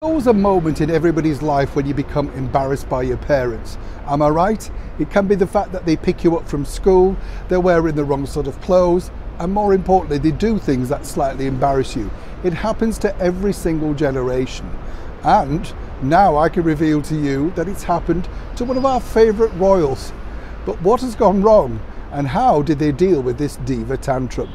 Always a moment in everybody's life when you become embarrassed by your parents. Am I right? It can be the fact that they pick you up from school, they're wearing the wrong sort of clothes, and more importantly, they do things that slightly embarrass you. It happens to every single generation. And now I can reveal to you that it's happened to one of our favourite royals. But what has gone wrong, and how did they deal with this diva tantrum?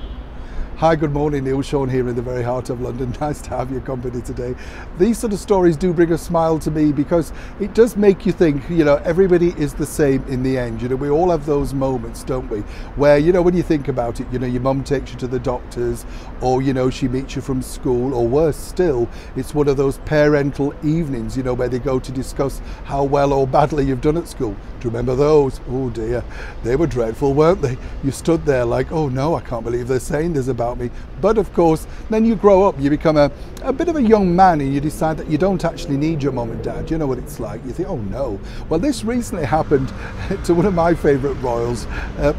Hi, good morning, Neil Sean here in the very heart of London. Nice to have your company today. These sort of stories do bring a smile to me because it does make you think, everybody is the same in the end. We all have those moments, don't we? Where, when you think about it, your mum takes you to the doctors, or, she meets you from school, or worse still, it's one of those parental evenings, where they go to discuss how well or badly you've done at school. Do you remember those? Oh dear, they were dreadful, weren't they? You stood there like, oh no, I can't believe they're saying this about me. But of course, then you grow up, you become a bit of a young man, and you decide that you don't actually need your mum and dad. You know what it's like. You think, oh no. Well, this recently happened to one of my favourite royals,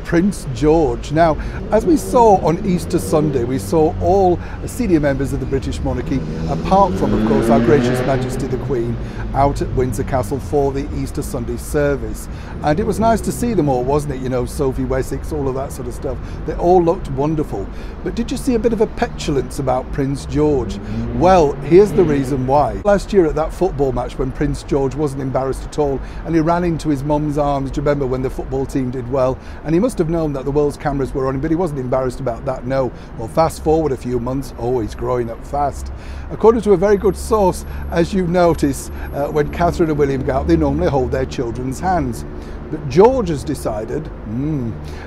Prince George. Now, as we saw on Easter Sunday, we saw all senior members of the British monarchy, apart from, of course, our gracious Majesty the Queen, out at Windsor Castle for the Easter Sunday service. And it was nice to see them all, wasn't it? Sophie Wessex, all of that sort of stuff. They all looked wonderful. But did you see a bit of a petulance about Prince George? Well, here's the reason why. Last year at that football match when Prince George wasn't embarrassed at all and he ran into his mum's arms, do you remember when the football team did well? And he must have known that the world's cameras were on him, but he wasn't embarrassed about that, no. Well, fast forward a few months, oh, he's growing up fast. According to a very good source, as you notice, when Catherine and William go out, they normally hold their children's hands. But George has decided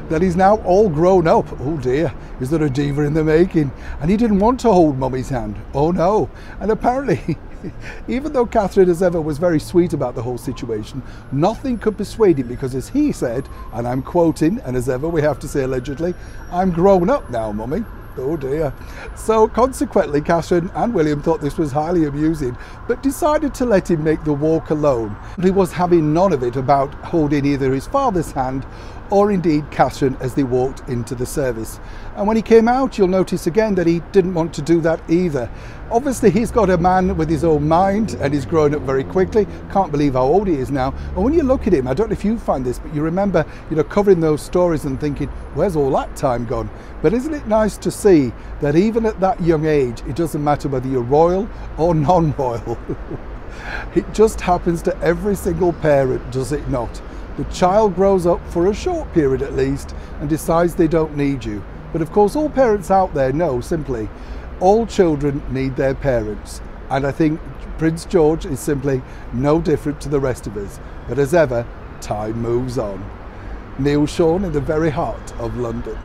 that he's now all grown up. Oh dear, is there a diva in the making? And he didn't want to hold mummy's hand. Oh no. And apparently, even though Catherine as ever was very sweet about the whole situation, nothing could persuade him because, as he said, and I'm quoting, and as ever we have to say allegedly, I'm grown up now, mummy. Oh dear. So consequently, Catherine and William thought this was highly amusing, but decided to let him make the walk alone. He was having none of it about holding either his father's hand or indeed Catherine as they walked into the service. And when he came out, you'll notice again that he didn't want to do that either. Obviously, he's got a man with his own mind and he's growing up very quickly. Can't believe how old he is now. And when you look at him, I don't know if you find this, but you remember, covering those stories and thinking, where's all that time gone? But isn't it nice to see that even at that young age, it doesn't matter whether you're royal or non-royal. It just happens to every single parent, does it not? The child grows up for a short period at least and decides they don't need you. But of course, all parents out there know simply, all children need their parents. And I think Prince George is simply no different to the rest of us. But as ever, time moves on. Neil Sean in the very heart of London.